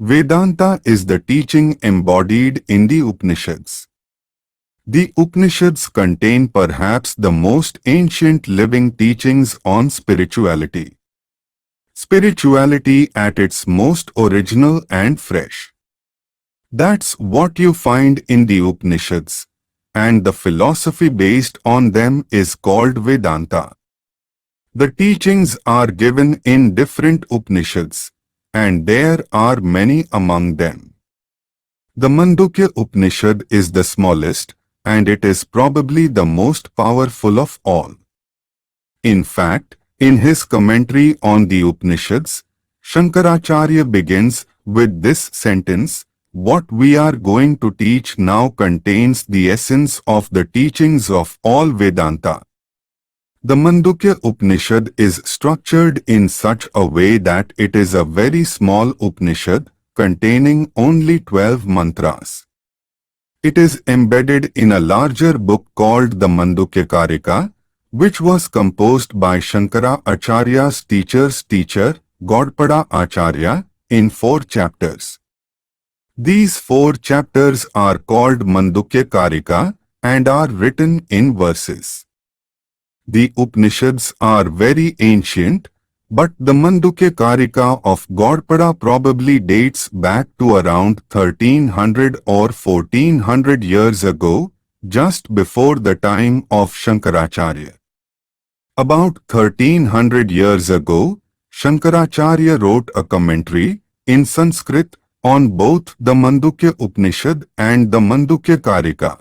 Vedanta is the teaching embodied in the Upanishads. The Upanishads contain perhaps the most ancient living teachings on spirituality. Spirituality at its most original and fresh. That's what you find in the Upanishads, and the philosophy based on them is called Vedanta. The teachings are given in different Upanishads, and there are many among them. The Mandukya Upanishad is the smallest, and it is probably the most powerful of all. In fact, in his commentary on the Upanishads, Shankaracharya begins with this sentence, "What we are going to teach now contains the essence of the teachings of all Vedanta." The Mandukya Upanishad is structured in such a way that it is a very small Upanishad containing only 12 mantras. It is embedded in a larger book called the Mandukya Karika, which was composed by Shankara Acharya's teacher's teacher, Godpada Acharya, in 4 chapters. These 4 chapters are called Mandukya Karika and are written in verses. The Upanishads are very ancient, but the Mandukya Karika of Godpada probably dates back to around 1300 or 1400 years ago, just before the time of Shankaracharya. About 1300 years ago, Shankaracharya wrote a commentary in Sanskrit on both the Mandukya Upanishad and the Mandukya Karika.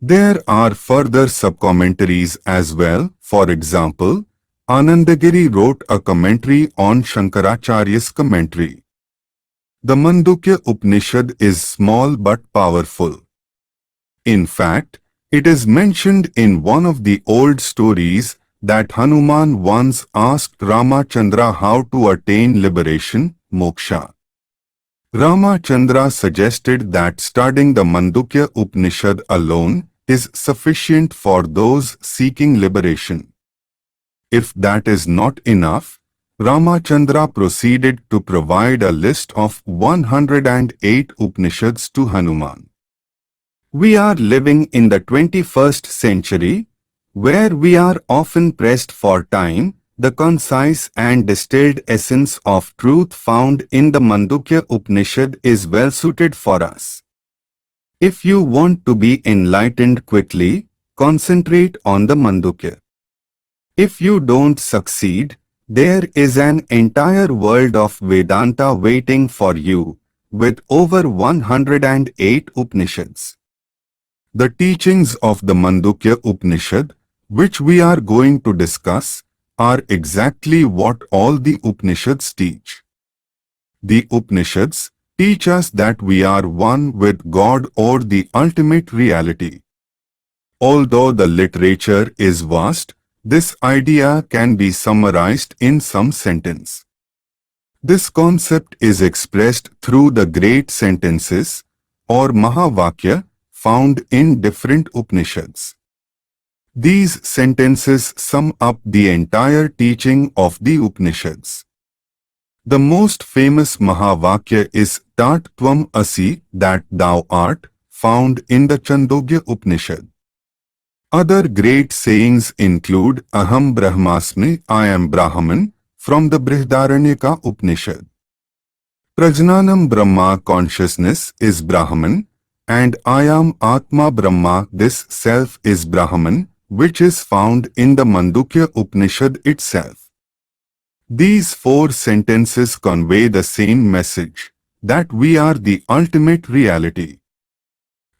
There are further sub-commentaries as well. For example, Anandagiri wrote a commentary on Shankaracharya's commentary. The Mandukya Upanishad is small but powerful. In fact, it is mentioned in one of the old stories that Hanuman once asked Ramachandra how to attain liberation, moksha. Ramachandra suggested that studying the Mandukya Upanishad alone is sufficient for those seeking liberation. If that is not enough, Ramachandra proceeded to provide a list of 108 Upanishads to Hanuman. We are living in the 21st century, where we are often pressed for time. The concise and distilled essence of truth found in the Mandukya Upanishad is well suited for us. If you want to be enlightened quickly, concentrate on the Mandukya. If you don't succeed, there is an entire world of Vedanta waiting for you, with over 108 Upanishads. The teachings of the Mandukya Upanishad, which we are going to discuss, are exactly what all the Upanishads teach. The Upanishads teach us that we are one with God or the ultimate reality. Although the literature is vast, this idea can be summarized in some sentence. This concept is expressed through the great sentences, or Mahavakya, found in different Upanishads. These sentences sum up the entire teaching of the Upanishads. The most famous Mahavakya is Tat Tvam Asi, that thou art, found in the Chandogya Upanishad. Other great sayings include Aham Brahmasmi, I am Brahman, from the Brihadaranyaka Upanishad. Prajnanam Brahma, consciousness is Brahman, and I am Atma Brahma, this self is Brahman, which is found in the Mandukya Upanishad itself. These 4 sentences convey the same message, that we are the ultimate reality.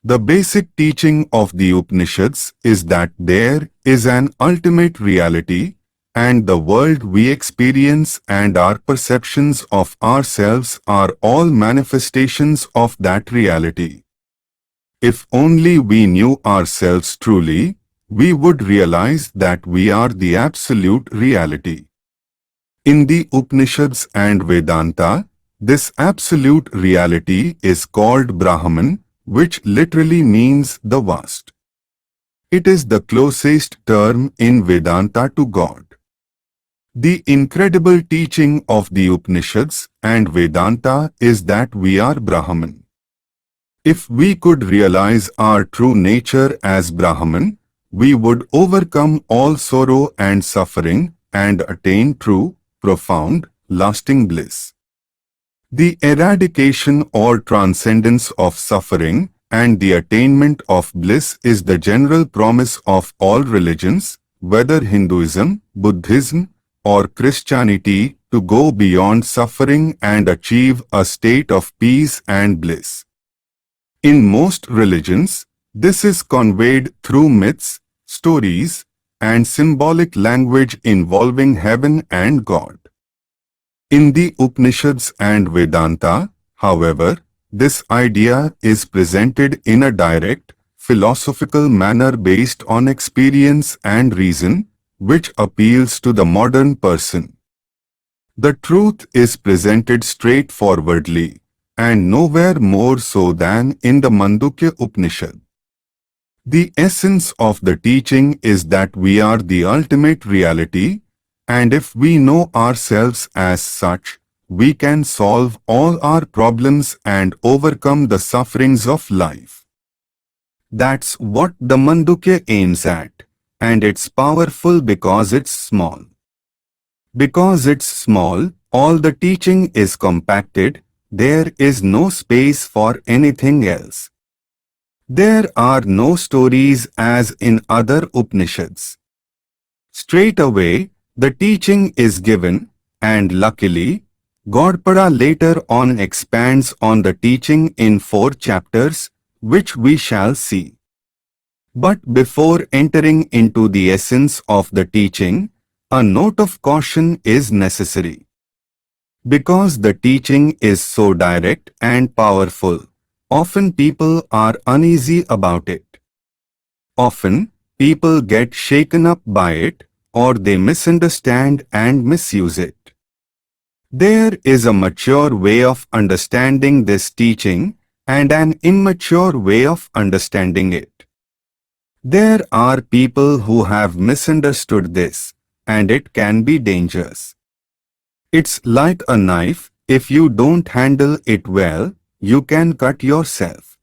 The basic teaching of the Upanishads is that there is an ultimate reality, and the world we experience and our perceptions of ourselves are all manifestations of that reality. If only we knew ourselves truly, we would realize that we are the absolute reality. In the Upanishads and Vedanta, this absolute reality is called Brahman, which literally means the vast. It is the closest term in Vedanta to God. The incredible teaching of the Upanishads and Vedanta is that we are Brahman. If we could realize our true nature as Brahman, we would overcome all sorrow and suffering and attain true, profound, lasting bliss. The eradication or transcendence of suffering and the attainment of bliss is the general promise of all religions, whether Hinduism, Buddhism, or Christianity, to go beyond suffering and achieve a state of peace and bliss. In most religions, this is conveyed through myths, stories, and symbolic language involving heaven and God. In the Upanishads and Vedanta, however, this idea is presented in a direct, philosophical manner based on experience and reason, which appeals to the modern person. The truth is presented straightforwardly, and nowhere more so than in the Mandukya Upanishad. The essence of the teaching is that we are the ultimate reality, and if we know ourselves as such, we can solve all our problems and overcome the sufferings of life. That's what the Mandukya aims at, and it's powerful because it's small. Because it's small, all the teaching is compacted. There is no space for anything else. There are no stories as in other Upanishads. Straight away, the teaching is given, and luckily, Godpada later on expands on the teaching in 4 chapters, which we shall see. But before entering into the essence of the teaching, a note of caution is necessary. Because the teaching is so direct and powerful, often people are uneasy about it. Often, people get shaken up by it, or they misunderstand and misuse it. There is a mature way of understanding this teaching and an immature way of understanding it. There are people who have misunderstood this, and it can be dangerous. It's like a knife. If you don't handle it well, you can cut yourself.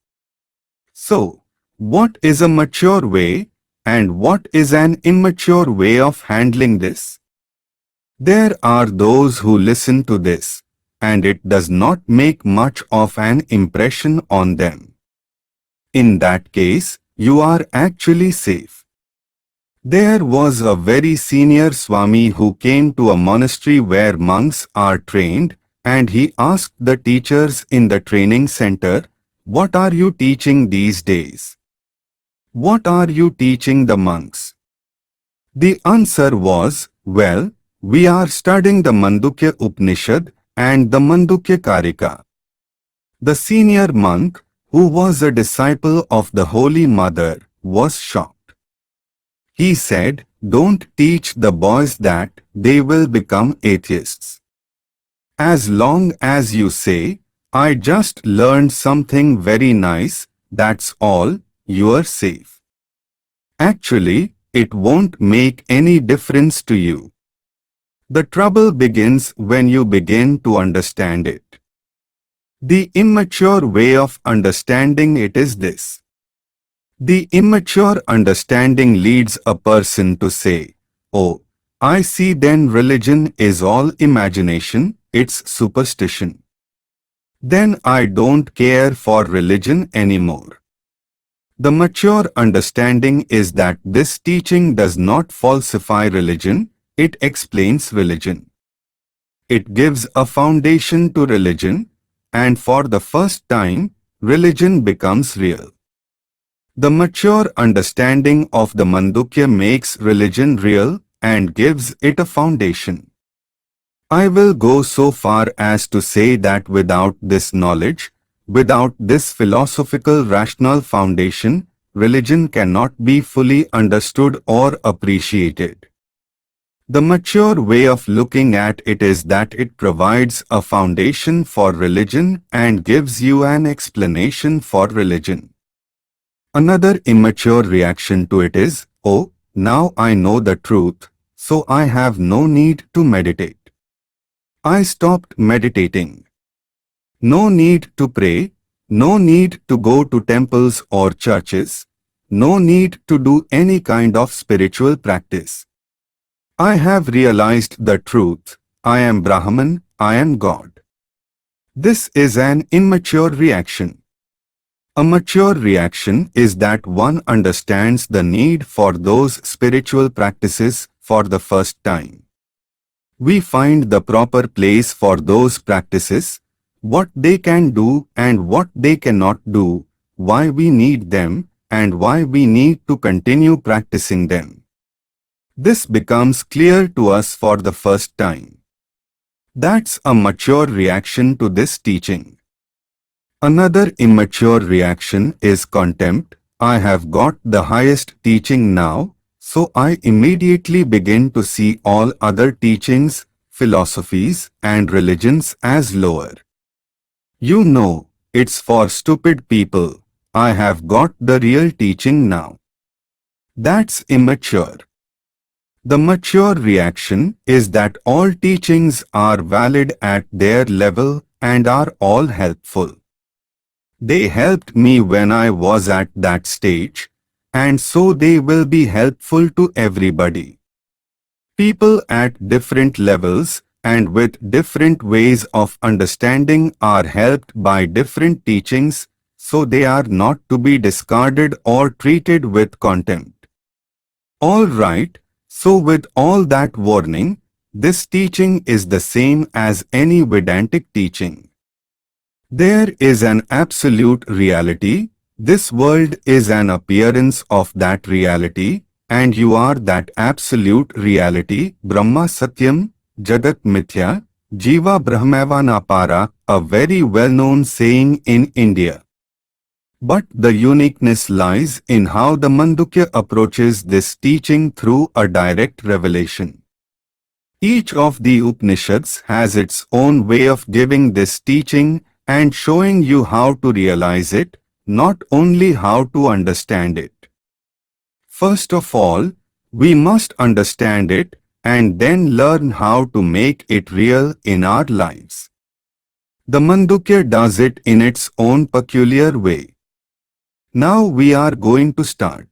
So, what is a mature way, and what is an immature way of handling this? There are those who listen to this, and it does not make much of an impression on them. In that case, you are actually safe. There was a very senior Swami who came to a monastery where monks are trained, and he asked the teachers in the training center, "What are you teaching these days? What are you teaching the monks?" The answer was, "Well, we are studying the Mandukya Upanishad and the Mandukya Karika." The senior monk, who was a disciple of the Holy Mother, was shocked. He said, "Don't teach the boys that, they will become atheists. As long as you say, 'I just learned something very nice, that's all,' you're safe. Actually, it won't make any difference to you." The trouble begins when you begin to understand it. The immature way of understanding it is this. The immature understanding leads a person to say, "Oh, I see, then religion is all imagination, it's superstition. Then I don't care for religion anymore." The mature understanding is that this teaching does not falsify religion, it explains religion. It gives a foundation to religion, and for the first time, religion becomes real. The mature understanding of the Mandukya makes religion real and gives it a foundation. I will go so far as to say that without this knowledge, without this philosophical rational foundation, religion cannot be fully understood or appreciated. The mature way of looking at it is that it provides a foundation for religion and gives you an explanation for religion. Another immature reaction to it is, "Oh, now I know the truth, so I have no need to meditate. I stopped meditating. No need to pray, no need to go to temples or churches, no need to do any kind of spiritual practice. I have realized the truth. I am Brahman, I am God. This is an immature reaction. A mature reaction is that one understands the need for those spiritual practices for the first time. We find the proper place for those practices, what they can do and what they cannot do, why we need them, and why we need to continue practicing them. This becomes clear to us for the first time. That's a mature reaction to this teaching. Another immature reaction is contempt. I have got the highest teaching now, so I immediately begin to see all other teachings, philosophies, and religions as lower. You know, it's for stupid people. I have got the real teaching now. That's immature. The mature reaction is that all teachings are valid at their level and are all helpful. They helped me when I was at that stage, and so they will be helpful to everybody. People at different levels and with different ways of understanding are helped by different teachings, so they are not to be discarded or treated with contempt. All right, so with all that warning, this teaching is the same as any Vedantic teaching. There is an absolute reality. This world is an appearance of that reality, and you are that absolute reality. Brahma Satyam, Jagat Mithya, Jiva Brahmavanapara, a very well-known saying in India. But the uniqueness lies in how the Mandukya approaches this teaching through a direct revelation. Each of the Upanishads has its own way of giving this teaching and showing you how to realize it, not only how to understand it. First of all, we must understand it and then learn how to make it real in our lives. The Mandukya does it in its own peculiar way. Now we are going to start.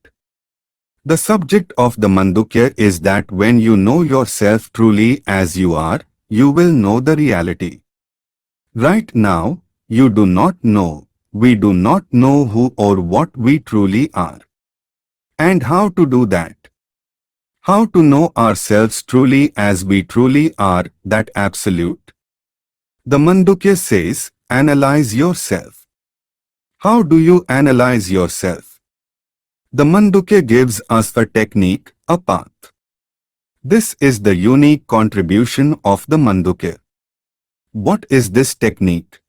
The subject of the Mandukya is that when you know yourself truly as you are, you will know the reality. Right now, you do not know, we do not know who or what we truly are. And how to do that? How to know ourselves truly as we truly are, that absolute? The Mandukya says, analyze yourself. How do you analyze yourself? The Mandukya gives us a technique, a path. This is the unique contribution of the Mandukya. What is this technique?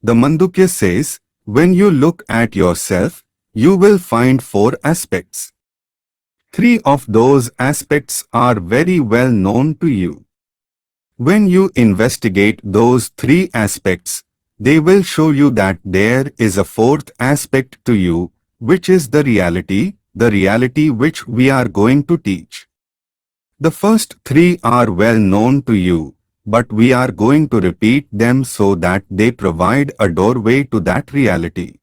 The Mandukya says, when you look at yourself, you will find 4 aspects. 3 of those aspects are very well known to you. When you investigate those 3 aspects, they will show you that there is a 4th aspect to you, which is the reality which we are going to teach. The first 3 are well known to you, but we are going to repeat them so that they provide a doorway to that reality.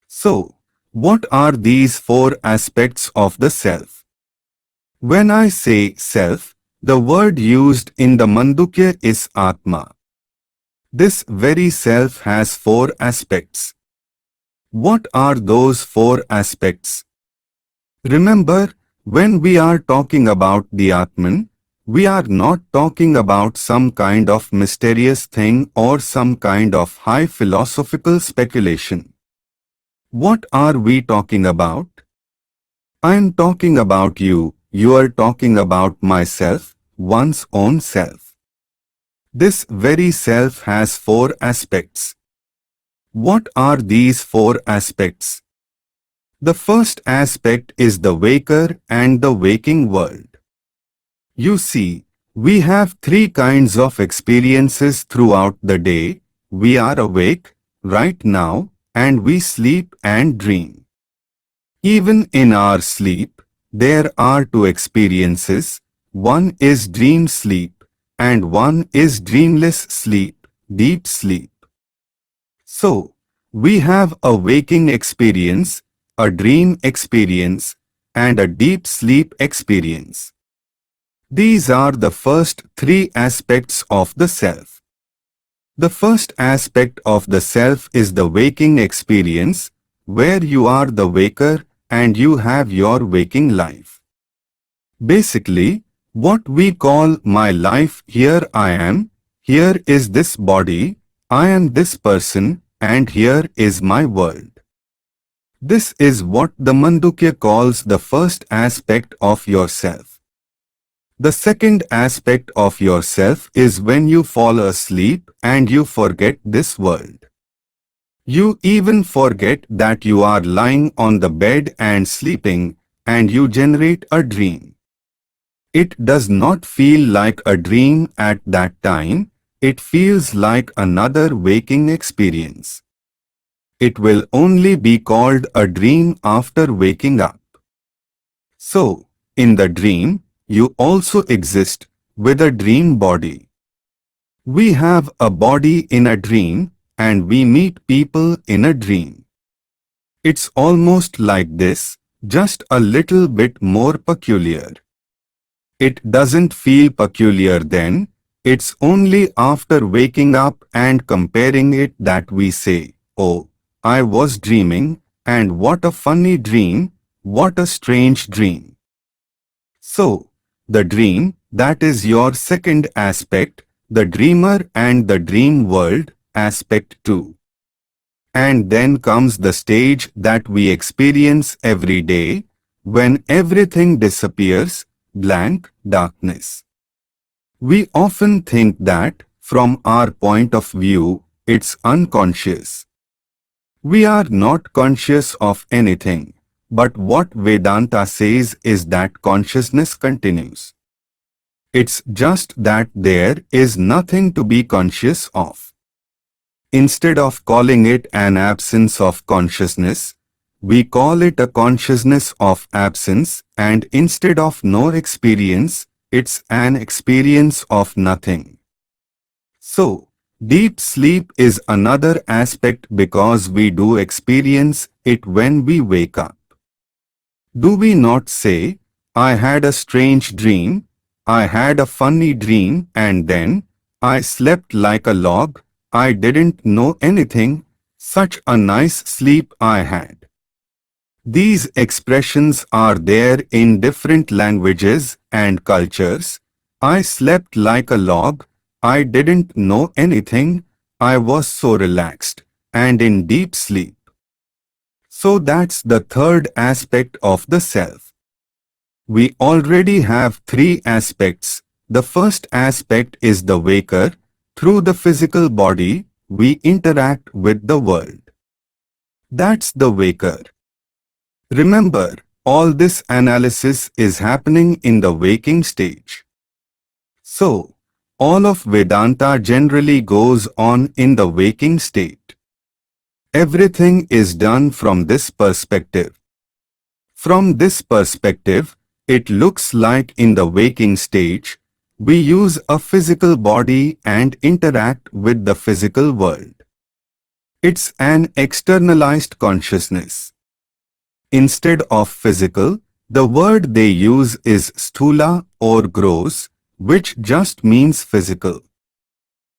So, what are these 4 aspects of the self? When I say self, the word used in the Mandukya is Atma. This very self has 4 aspects. What are those 4 aspects? Remember, when we are talking about the Atman, we are not talking about some kind of mysterious thing or some kind of high philosophical speculation. What are we talking about? I am talking about you, you are talking about myself, one's own self. This very self has 4 aspects. What are these 4 aspects? The first aspect is the waker and the waking world. You see, we have 3 kinds of experiences throughout the day. We are awake, right now, and we sleep and dream. Even in our sleep, there are 2 experiences, one is dream sleep, and one is dreamless sleep, deep sleep. So, we have a waking experience, a dream experience, and a deep sleep experience. These are the first three aspects of the self. The first aspect of the self is the waking experience, where you are the waker and you have your waking life. Basically, what we call my life, here I am, here is this body, I am this person, and here is my world. This is what the Mandukya calls the first aspect of yourself. The second aspect of yourself is when you fall asleep and you forget this world. You even forget that you are lying on the bed and sleeping, and you generate a dream. It does not feel like a dream at that time, it feels like another waking experience. It will only be called a dream after waking up. So, in the dream, you also exist with a dream body. We have a body in a dream and we meet people in a dream. It's almost like this, just a little bit more peculiar. It doesn't feel peculiar then, it's only after waking up and comparing it that we say, oh, I was dreaming, and what a funny dream, what a strange dream. So, the dream, that is your second aspect, the dreamer and the dream world, aspect 2. And then comes the stage that we experience every day, when everything disappears, blank, darkness. We often think that, from our point of view, it's unconscious. We are not conscious of anything, but what Vedanta says is that consciousness continues. It's just that there is nothing to be conscious of. Instead of calling it an absence of consciousness, we call it a consciousness of absence, and instead of no experience, it's an experience of nothing. So, deep sleep is another aspect because we do experience it when we wake up. Do we not say, I had a strange dream, I had a funny dream, and then I slept like a log, I didn't know anything, such a nice sleep I had. These expressions are there in different languages and cultures. I slept like a log, I didn't know anything, I was so relaxed, and in deep sleep. So that's the third aspect of the self. We already have three aspects. The first aspect is the waker. Through the physical body, we interact with the world. That's the waker. Remember, all this analysis is happening in the waking stage. So, all of Vedanta generally goes on in the waking state. Everything is done from this perspective. From this perspective, it looks like in the waking stage, we use a physical body and interact with the physical world. It's an externalized consciousness. Instead of physical, the word they use is sthula or gross, which just means physical.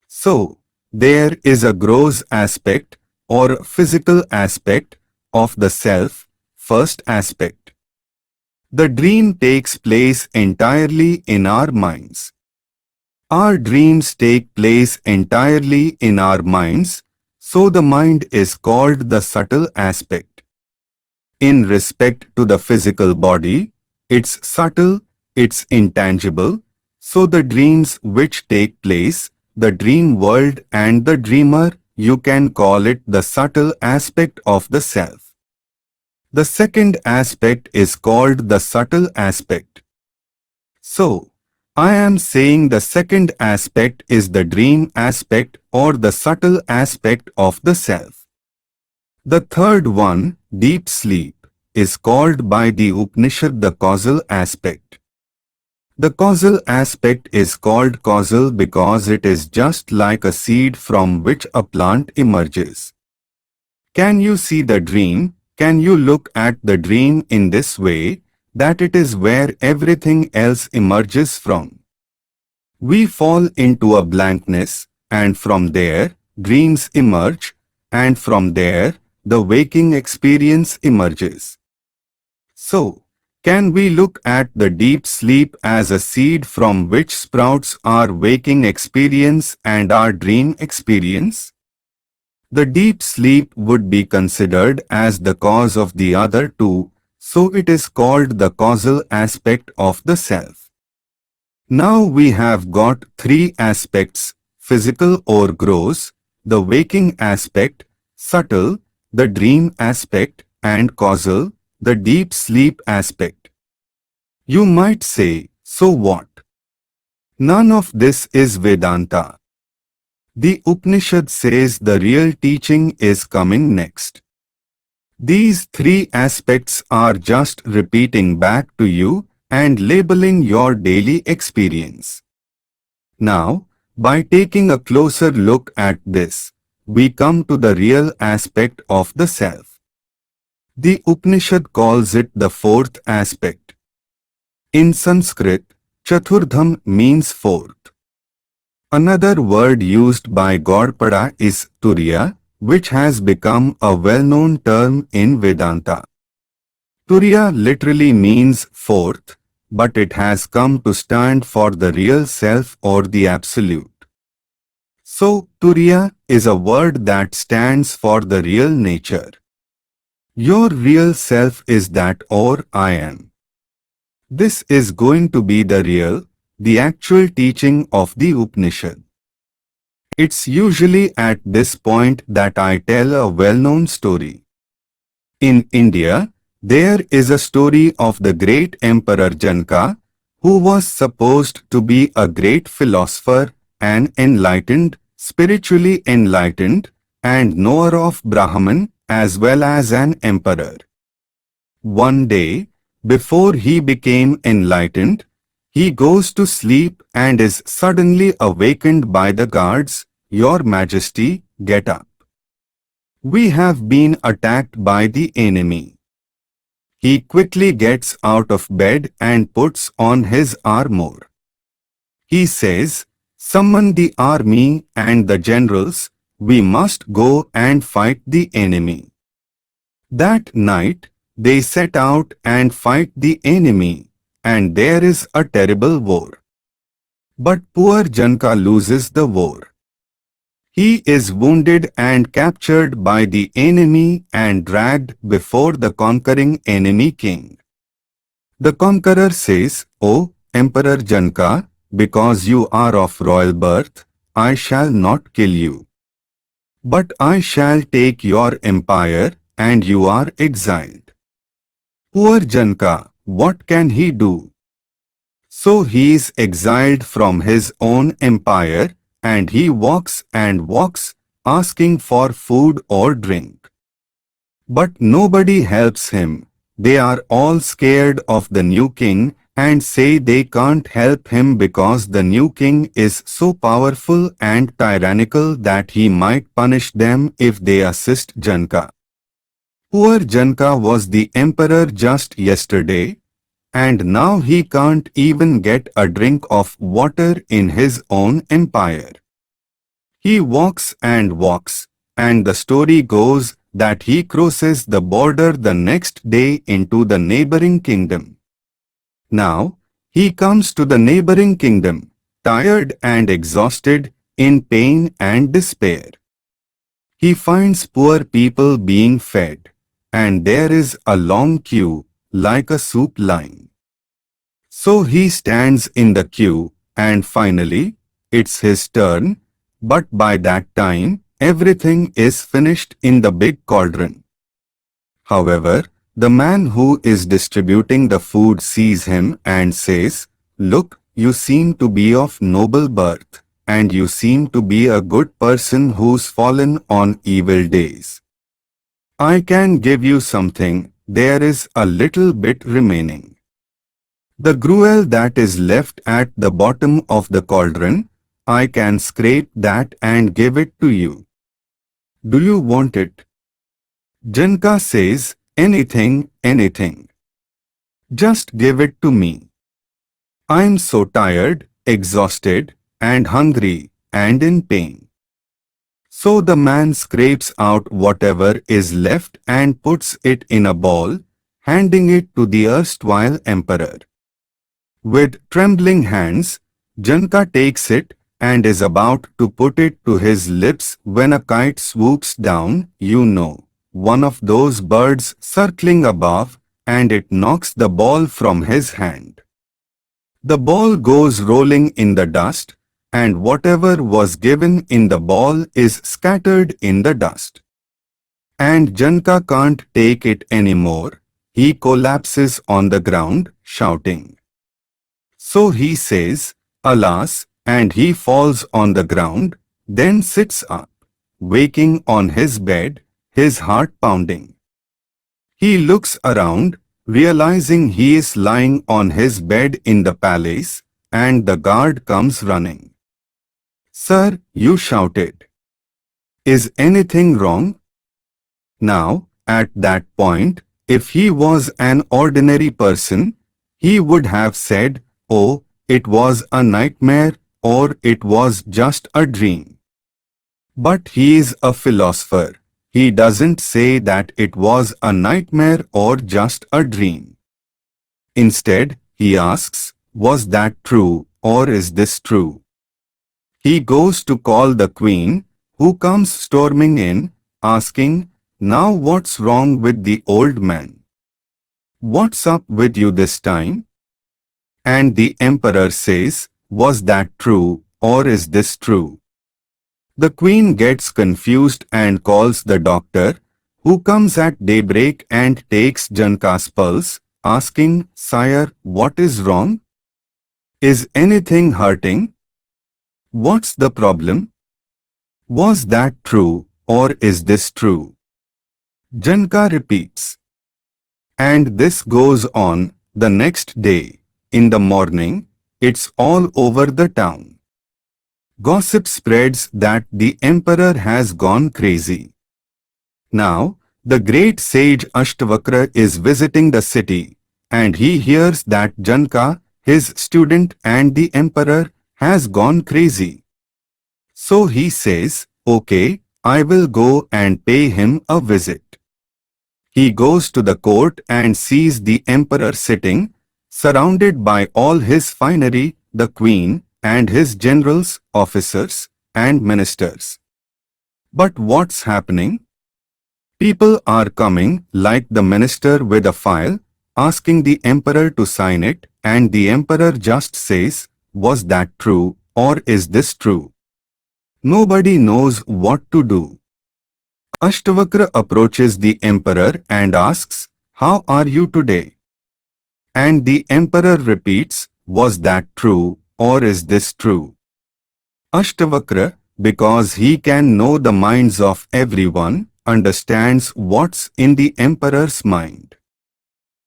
So, there is a gross aspect or physical aspect of the self, first aspect. The dream takes place entirely in our minds. Our dreams take place entirely in our minds, so the mind is called the subtle aspect. In respect to the physical body, it's subtle, it's intangible, so the dreams which take place, the dream world and the dreamer, you can call it the subtle aspect of the self. The second aspect is called the subtle aspect. So, I am saying the second aspect is the dream aspect or the subtle aspect of the self. The third one, deep sleep, is called by the Upanishad the causal aspect. The causal aspect is called causal because it is just like a seed from which a plant emerges. Can you see the dream? Can you look at the dream in this way, that it is where everything else emerges from? We fall into a blankness, and from there, dreams emerge, and from there, the waking experience emerges. So, can we look at the deep sleep as a seed from which sprouts our waking experience and our dream experience? The deep sleep would be considered as the cause of the other two, so it is called the causal aspect of the self. Now we have got three aspects: physical or gross, the waking aspect, subtle, the dream aspect, and causal, the deep sleep aspect. You might say, so what? None of this is Vedanta. The Upanishad says the real teaching is coming next. These three aspects are just repeating back to you and labeling your daily experience. Now, by taking a closer look at this, we come to the real aspect of the self. The Upanishad calls it the fourth aspect. In Sanskrit, Chathurdham means fourth. Another word used by Gaudapada is Turiya, which has become a well-known term in Vedanta. Turiya literally means fourth, but it has come to stand for the real self or the absolute. So, Turiya is a word that stands for the real nature. Your real self is that or I am. This is going to be the actual teaching of the Upanishad. It's usually at this point that I tell a well-known story. In India, there is a story of the great Emperor Janaka, who was supposed to be a great philosopher, an enlightened, spiritually enlightened, and knower of Brahman, as well as an emperor. One day, before he became enlightened, he goes to sleep and is suddenly awakened by the guards. Your Majesty, get up. We have been attacked by the enemy. He quickly gets out of bed and puts on his armor. He says, summon the army and the generals, we must go and fight the enemy. That night, they set out and fight the enemy, and there is a terrible war. But poor Janaka loses the war. He is wounded and captured by the enemy and dragged before the conquering enemy king. The conqueror says, O Emperor Janaka, because you are of royal birth, I shall not kill you. But I shall take your empire, and you are exiled. Poor Janaka, what can he do? So he is exiled from his own empire, and he walks and walks, asking for food or drink. But nobody helps him. They are all scared of the new king and say they can't help him because the new king is so powerful and tyrannical that he might punish them if they assist Janaka. Poor Janaka was the emperor just yesterday, and now he can't even get a drink of water in his own empire. He walks and walks, and the story goes that he crosses the border the next day into the neighboring kingdom. Now, he comes to the neighboring kingdom, tired and exhausted, in pain and despair. He finds poor people being fed, and there is a long queue, like a soup line. So he stands in the queue, and finally, it's his turn, but by that time, everything is finished in the big cauldron. However, the man who is distributing the food sees him and says, Look, you seem to be of noble birth, and you seem to be a good person who's fallen on evil days. I can give you something, there is a little bit remaining. The gruel that is left at the bottom of the cauldron, I can scrape that and give it to you. Do you want it? Janaka says, anything, anything. Just give it to me. I'm so tired, exhausted, and hungry, and in pain. So the man scrapes out whatever is left and puts it in a bowl, handing it to the erstwhile emperor. With trembling hands, Janaka takes it and is about to put it to his lips when a kite swoops down, one of those birds circling above, and it knocks the ball from his hand. The ball goes rolling in the dust, and whatever was given in the ball is scattered in the dust. And Janaka can't take it anymore. He collapses on the ground, shouting. So he says, alas, and he falls on the ground, then sits up, waking on his bed, his heart pounding. He looks around, realizing he is lying on his bed in the palace, and the guard comes running. Sir, you shouted. Is anything wrong? Now, at that point, if he was an ordinary person, he would have said, oh, it was a nightmare, or it was just a dream. But he is a philosopher. He doesn't say that it was a nightmare or just a dream. Instead, he asks, was that true, or is this true? He goes to call the queen, who comes storming in, asking, now what's wrong with the old man? What's up with you this time? And the emperor says, was that true, or is this true? The queen gets confused and calls the doctor, who comes at daybreak and takes Janaka's pulse, asking, sire, what is wrong? Is anything hurting? What's the problem? Was that true, or is this true? Janaka repeats. And this goes on. The next day, in the morning, it's all over the town. Gossip spreads that the emperor has gone crazy. Now, the great sage Ashtavakra is visiting the city, and he hears that Janaka, his student and the emperor, has gone crazy. So he says, okay, I will go and pay him a visit. He goes to the court and sees the emperor sitting, surrounded by all his finery, the queen, and his generals, officers, and ministers. But what's happening? People are coming, like the minister with a file, asking the emperor to sign it, and the emperor just says, was that true, or is this true? Nobody knows what to do. Ashtavakra approaches the emperor and asks, how are you today? And the emperor repeats, was that true, or is this true? Ashtavakra, because he can know the minds of everyone, understands what's in the emperor's mind.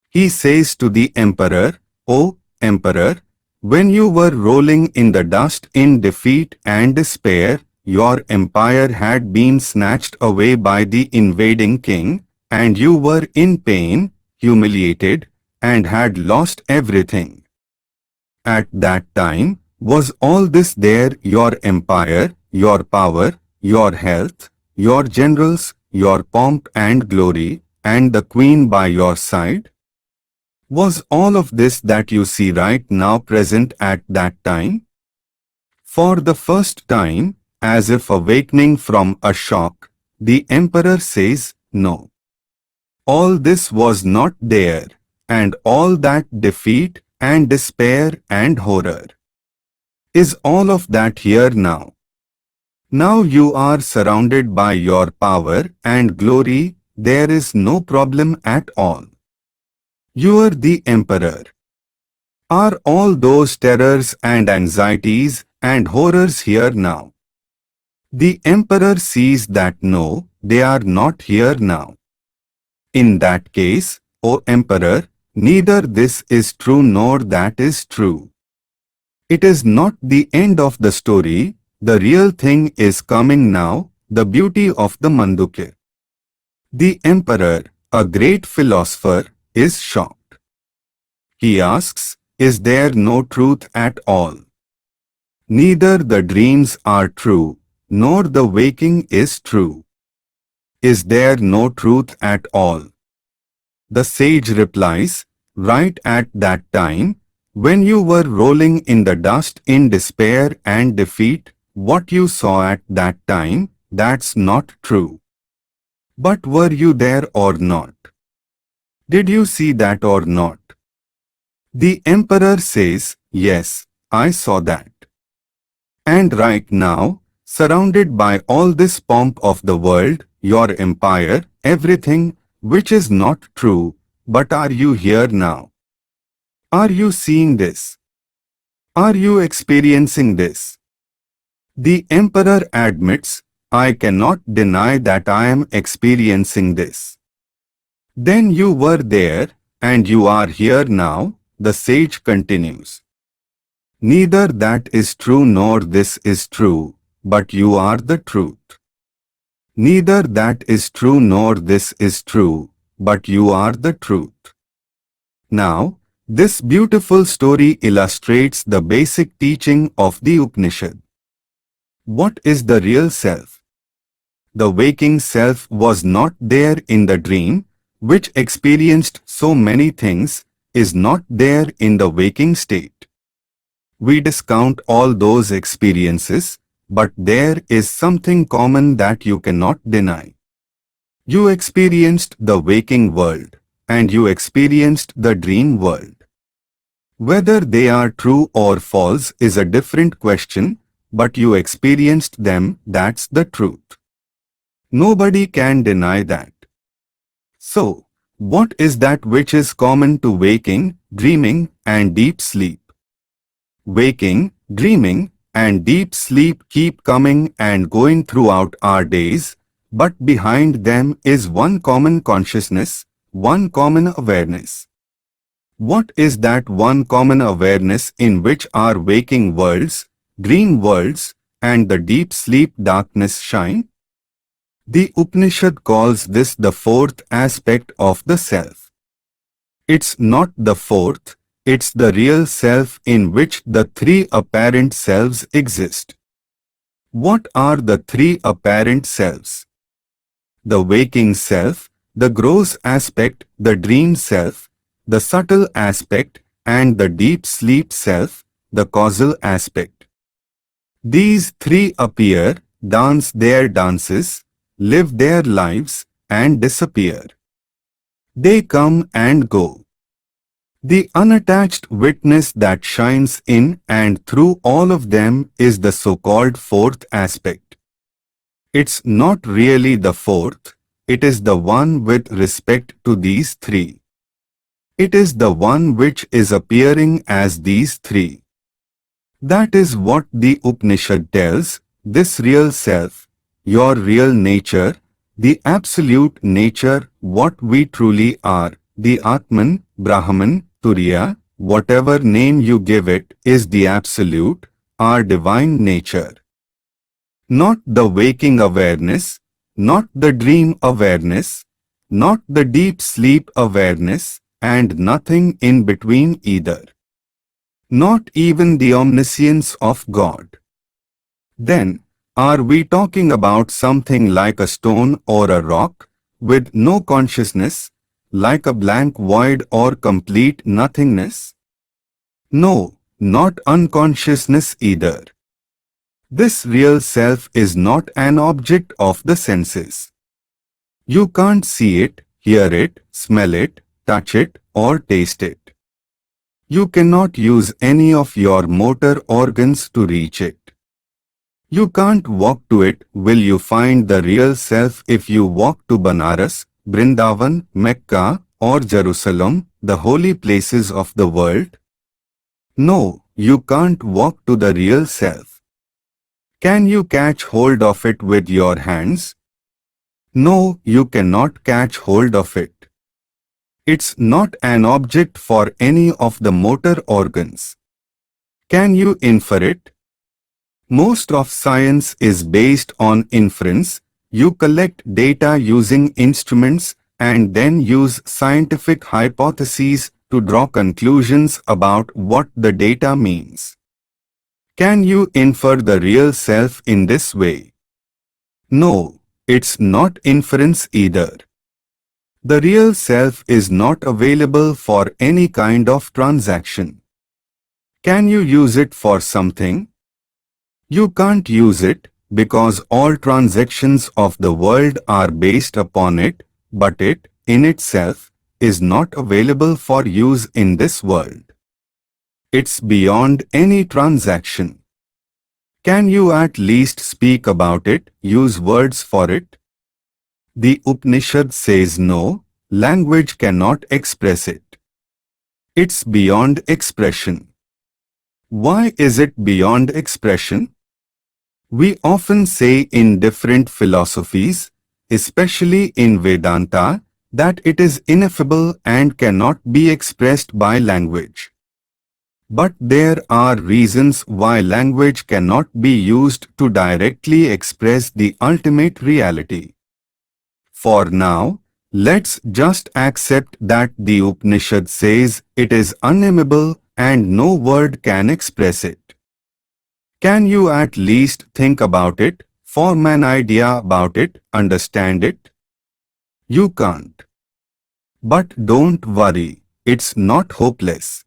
He says to the emperor, O emperor, when you were rolling in the dust in defeat and despair, your empire had been snatched away by the invading king, and you were in pain, humiliated, and had lost everything. At that time, was all this there, your empire, your power, your health, your generals, your pomp and glory, and the queen by your side? Was all of this that you see right now present at that time? For the first time, as if awakening from a shock, the emperor says, no. All this was not there, and all that defeat and despair and horror. Is all of that here now? Now you are surrounded by your power and glory, there is no problem at all. You are the emperor. Are all those terrors and anxieties and horrors here now? The emperor sees that no, they are not here now. In that case, O emperor, Neither this is true nor that is true. It is not the end of the story, the real thing is coming now, the beauty of the Mandukya. The emperor, a great philosopher, is shocked. He asks, is there no truth at all? Neither the dreams are true, nor the waking is true. Is there no truth at all? The sage replies, right at that time, when you were rolling in the dust in despair and defeat, what you saw at that time, that's not true. But were you there or not? Did you see that or not? The emperor says, yes, I saw that. And right now, surrounded by all this pomp of the world, your empire, everything, which is not true, but are you here now? Are you seeing this? Are you experiencing this? The emperor admits, I cannot deny that I am experiencing this. Then you were there, and you are here now, the sage continues. Neither that is true nor this is true, but you are the truth. Neither that is true nor this is true, but you are the truth. Now, this beautiful story illustrates the basic teaching of the Upanishad. What is the real self? The waking self was not there in the dream, which experienced so many things, is not there in the waking state. We discount all those experiences, but there is something common that you cannot deny. You experienced the waking world, and you experienced the dream world. Whether they are true or false is a different question, but you experienced them, that's the truth. Nobody can deny that. So, what is that which is common to waking, dreaming, and deep sleep? Waking, dreaming, and deep sleep keep coming and going throughout our days, but behind them is one common consciousness, one common awareness. What is that one common awareness in which our waking worlds, dream worlds, and the deep sleep darkness shine? The Upanishad calls this the fourth aspect of the self. It's not the fourth, it's the real self in which the three apparent selves exist. What are the three apparent selves? The waking self, the gross aspect, the dream self, the subtle aspect, and the deep sleep self, the causal aspect. These three appear, dance their dances, live their lives, and disappear. They come and go. The unattached witness that shines in and through all of them is the so-called fourth aspect. It's not really the fourth, it is the one with respect to these three. It is the one which is appearing as these three. That is what the Upanishad tells, this real self, your real nature, the absolute nature, what we truly are, the Atman, Brahman, Turiya, whatever name you give it, is the absolute, our divine nature. Not the waking awareness, not the dream awareness, not the deep sleep awareness, and nothing in between either. Not even the omniscience of God. Then, are we talking about something like a stone or a rock, with no consciousness, like a blank void or complete nothingness? No, not unconsciousness either. This real self is not an object of the senses. You can't see it, hear it, smell it, touch it, or taste it. You cannot use any of your motor organs to reach it. You can't walk to it. Will you find the real self if you walk to Banaras, Vrindavan, Mecca, or Jerusalem, the holy places of the world? No, you can't walk to the real self. Can you catch hold of it with your hands? No, you cannot catch hold of it. It's not an object for any of the motor organs. Can you infer it? Most of science is based on inference. You collect data using instruments and then use scientific hypotheses to draw conclusions about what the data means. Can you infer the real self in this way? No, it's not inference either. The real self is not available for any kind of transaction. Can you use it for something? You can't use it because all transactions of the world are based upon it, but it, in itself, is not available for use in this world. It's beyond any transaction. Can you at least speak about it, use words for it? The Upanishad says no, language cannot express it. It's beyond expression. Why is it beyond expression? We often say in different philosophies, especially in Vedanta, that it is ineffable and cannot be expressed by language. But there are reasons why language cannot be used to directly express the ultimate reality. For now, let's just accept that the Upanishad says it is unaimable and no word can express it. Can you at least think about it, form an idea about it, understand it? You can't. But don't worry, it's not hopeless.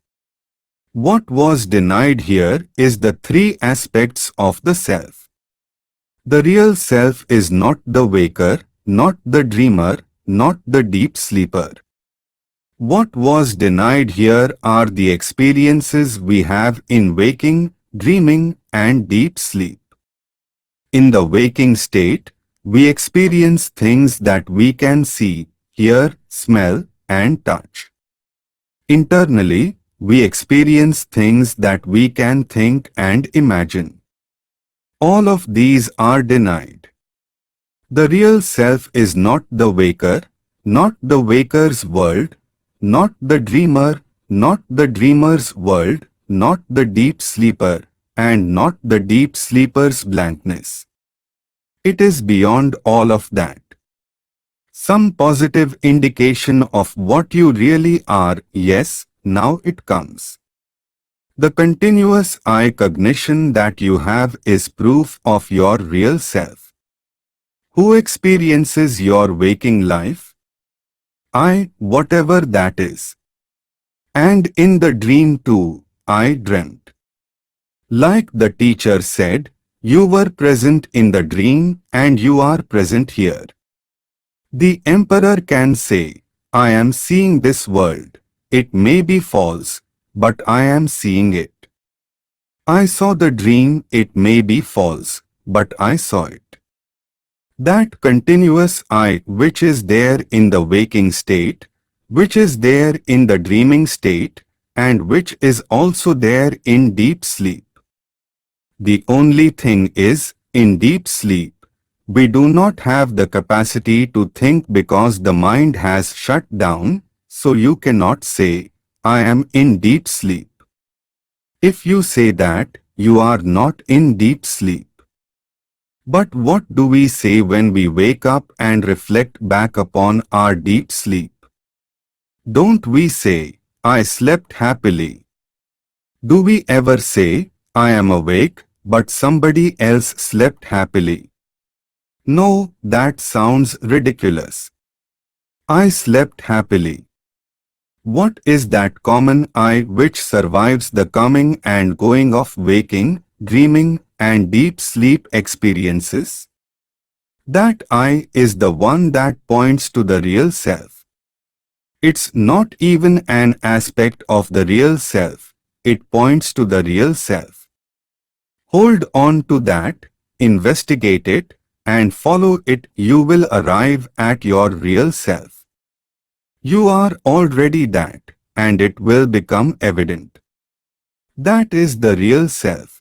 What was denied here is the three aspects of the self. The real self is not the waker, not the dreamer, not the deep sleeper. What was denied here are the experiences we have in waking, dreaming, and deep sleep. In the waking state, we experience things that we can see, hear, smell, and touch. Internally, we experience things that we can think and imagine. All of these are denied. The real self is not the waker, not the waker's world, not the dreamer, not the dreamer's world, not the deep sleeper, and not the deep sleeper's blankness. It is beyond all of that. Some positive indication of what you really are, yes, now it comes. The continuous I cognition that you have is proof of your real self. Who experiences your waking life? I, whatever that is. And in the dream too, I dreamt. Like the teacher said, you were present in the dream and you are present here. The emperor can say, I am seeing this world. It may be false, but I am seeing it. I saw the dream, it may be false, but I saw it. That continuous I which is there in the waking state, which is there in the dreaming state, and which is also there in deep sleep. The only thing is, in deep sleep, we do not have the capacity to think because the mind has shut down, so you cannot say, I am in deep sleep. If you say that, you are not in deep sleep. But what do we say when we wake up and reflect back upon our deep sleep? Don't we say, I slept happily? Do we ever say, I am awake, but somebody else slept happily? No, that sounds ridiculous. I slept happily. What is that common I which survives the coming and going of waking, dreaming, and deep sleep experiences? That I is the one that points to the real self. It's not even an aspect of the real self, it points to the real self. Hold on to that, investigate it, and follow it. You will arrive at your real self. You are already that, and it will become evident. That is the real self.